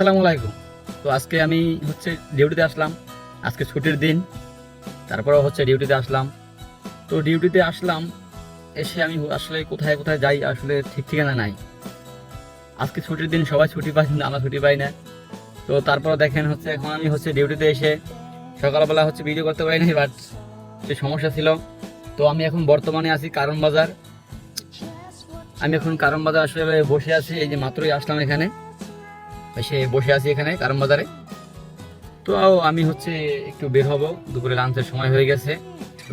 আসসালামু আলাইকুম। তো আজকে আমি ডিউটিতে আসলাম। আজকে ছুটির দিন, তারপরে ডিউটিতে আসলাম। তো ডিউটিতে আসলাম, এসে আমি আসলে কোথায় কোথায় যাই আসলে ঠিক ঠিকানা নাই। আজকে ছুটির দিন, সবাই ছুটি পায় কিন্তু আমরা ছুটি পাই না। তো তারপরে দেখেন এখন আমি ডিউটিতে এসে সকালবেলা ভিডিও করতে পারি নাই, বাট সে সমস্যা ছিল। তো আমি এখন বর্তমানে আছি কারণ বাজার। আমি এখন কারণ বাজার আসলে বসে আছি, এই যে মাত্রই আসলাম এখানে, এসে বসে আছি এখানে কারণ বাজারে। তো আমি একটু বের হব, দুপুরে লাঞ্চের সময় হয়ে গেছে,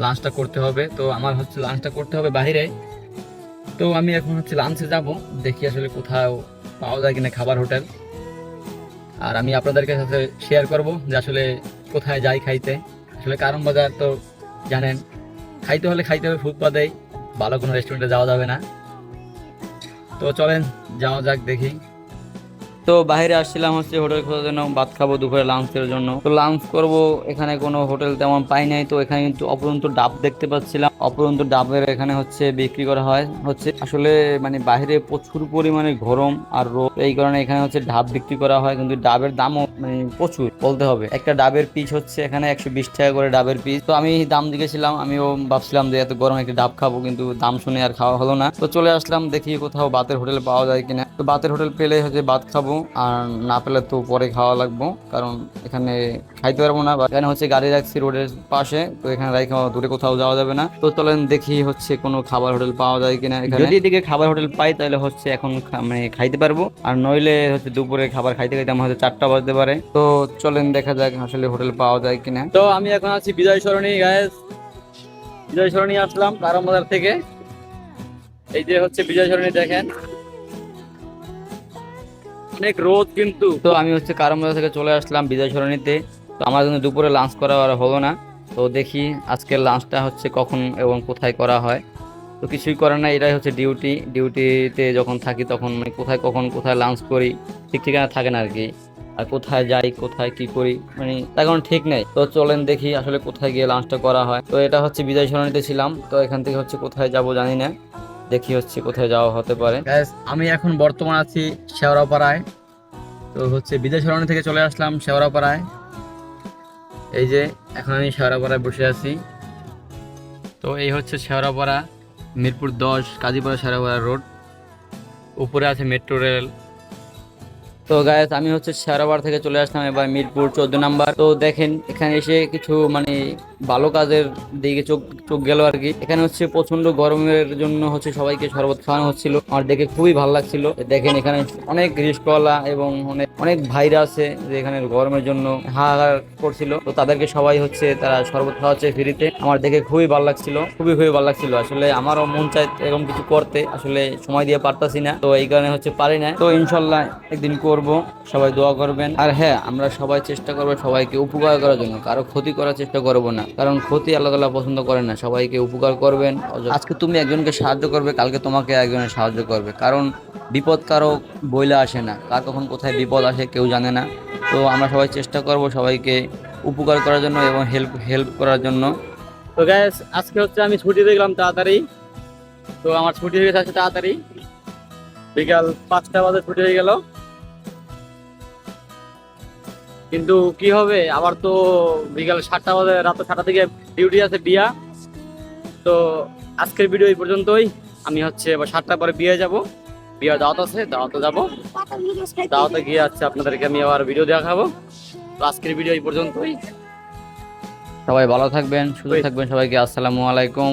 লাঞ্চটা করতে হবে। তো আমার লাঞ্চটা করতে হবে বাইরে। তো আমি এখন লাঞ্চে যাব, দেখি আসলে কোথাও পাওয়া যায় কিনা খাবার হোটেল। আর আমি আপনাদেরকে সাথে শেয়ার করব যে আসলে কোথায় যাই খাইতে। আসলে কারণ বাজার তো জানেন, খাইতে হবে ফুটপাতেই, ভালো কোনো রেস্টুরেন্টে যাওয়া যাবে না। তো চলেন যাওয়া যাক, দেখি। তো বাইরে আসছিলাম হোটেল খোঁজার জন্য, ভাত খাবো দুপুরে লাঞ্চের জন্য। তো লাঞ্চ করব, এখানে কোনো হোটেল তেমন পাই নাই। তো এখানে কিন্তু অপরন্ত ডাব দেখতে পাচ্ছিলাম, অপরন্ত ডাবের এখানে বিক্রি করা হয়। আসলে মানে বাইরে প্রচুর পরিমাণে গরম আর রোদ, এই কারণে এখানে ডাব বিক্রি করা হয়। কিন্তু ডাবের দামও মানে প্রচুর বলতে হবে। একটা ডাবের পিস এখানে 120 টাকা করে ডাবের পিস। তো আমি দাম জিজ্ঞেসছিলাম, আমিও ভাবছিলাম যে এত গরম একটা ডাব খাবো, কিন্তু দাম শুনে আর খাওয়া হলো না। তো চলে আসলাম, দেখি কোথাও ভাতের হোটেল পাওয়া যায় কিনা। তো ভাতের হোটেল পেলে ভাত খাবো, আর না পেলে তো পরে খাওয়া লাগবো, কারণ এখানে খাইতে পারবো না। এখানে গাড়ি রাখছি রোডের পাশে, তো এখানে রাখা দূরে কোথাও যাওয়া যাবে না। তো চলেন দেখি কোনো খাবার হোটেল পাওয়া যায় কিনা। যদি এদিকে খাবার হোটেল পাই তাহলে এখন মানে খাইতে পারবো, আর নইলে দুপুরে খাবার খাইতে খাইতে আমার 4টা বাজতে পারে। তো চলেন দেখা যাক আসলে হোটেল পাওয়া যায় কিনা। তো আমি এখন আছি বিজয় সরণি গায়েস, বিজয় সরণি আসলাম কারণ বাজার থেকে। এই যে বিজয় সরণি, দেখেন অনেক রোদ কিন্তু। তো আমি কারণ বাজার থেকে চলে আসলাম বিজয় সরণিতে। তো আমার জন্য দুপুরে লাঞ্চ করা আর হলো না। তো দেখি আজকের লাঞ্চটা কখন এবং কোথায় করা হয়। তো কিছুই করার নাই, এটাই ডিউটিতে যখন থাকি তখন মানে কোথায় কখন কোথায় লাঞ্চ করি ঠিক ঠিকানা থাকে না আর কি। আর কোথায় যাই কোথায় কি করি মানে তার কোনো ঠিক নেই। তো চলেন দেখি আসলে কোথায় গিয়ে লাঞ্চটা করা হয়। তো এটা বিজয় সরণিতে ছিলাম, তো এখান থেকে কোথায় যাব জানি না, দেখি কোথায় যাওয়া হতে পারে। আমি এখন বর্তমান আছি শেওড়াপাড়ায়। তো বিজয় সরণি থেকে চলে আসলাম শেওড়াপাড়ায়। এই যে এখন আমি শেওড়াপাড়ায় বসে আছি। তো এই শেওড়াপাড়া, মিরপুর 10 কাজীপাড়া শেওড়াপাড়া রোড, উপরে আছে মেট্রো রেল। তো গায়েস আমি শেওড়াপাড়া থেকে চলে আসলাম এবার মিরপুর 14 নাম্বার। তো দেখেন এখানে এসে কিছু মানে ভালো কাজের দিকে চোখ চোখ গেল আর কি। এখানে প্রচন্ড গরমের জন্য সবাইকে শরবত খাওয়ানো হচ্ছিল, আমার দেখে খুবই ভালো লাগছিল। দেখেন এখানে অনেক রিস্কওয়ালা এবং অনেক অনেক ভাইরা আছে যে এখানে গরমের জন্য হাহাকার করছিল। তো তাদেরকে সবাই তারা শরবত খাওয়াচ্ছে ফ্রিতে, আমার দেখে খুবই ভালো লাগছিল, খুবই ভালো লাগছিল। আসলে আমারও মন চাই এরকম কিছু করতে, আসলে সময় দিয়ে পারতাছি না, তো এই কারণে পারি না। তো ইনশাল্লাহ একদিন করব, সবাই দোয়া করবেন। আর হ্যাঁ, আমরা সবাই চেষ্টা করবো সবাইকে উপকার করার জন্য, কারো ক্ষতি করার চেষ্টা করব না, কারণ ক্ষতি আল্লাহ তাআলা পছন্দ করেন না। সবাইকে উপকার করবেন। আজকে তুমি একজনকে সাহায্য করবে, কালকে তোমাকে একজনের সাহায্য করবে, কারণ বিপদ কারো বইলে আসে না, কার কখন কোথায় বিপদ আসে কেউ জানে না। তো আমরা সবাই চেষ্টা করব সবাইকে উপকার করার জন্য এবং হেল্প করার জন্য। তো গাইস আজকে আমি ছুটি দেখলাম তাড়াতাড়ি। তো আমার ছুটি হয়ে গেছে তাড়াতাড়ি, বিকাল 5টা বাজে ছুটি হয়ে গেল। কিন্তু কি হবে, আবার তো বিকাল 7টা বাজে, রাত 7টা থেকে ডিউটি আছে বিয়া। তো আজকের ভিডিও এই পর্যন্তই। আমি এবার 7টার পরে বিয়ে যাব, বিয়ে দাওয়াত আছে, দাওয়াতে যাবো। দাওয়াতে গিয়ে আপনাদেরকে আমি আবার ভিডিও দেখাবো। তো আজকের ভিডিও এই পর্যন্তই। সবাই ভালো থাকবেন, সুস্থ থাকবেন, সবাইকে আসসালামু আলাইকুম।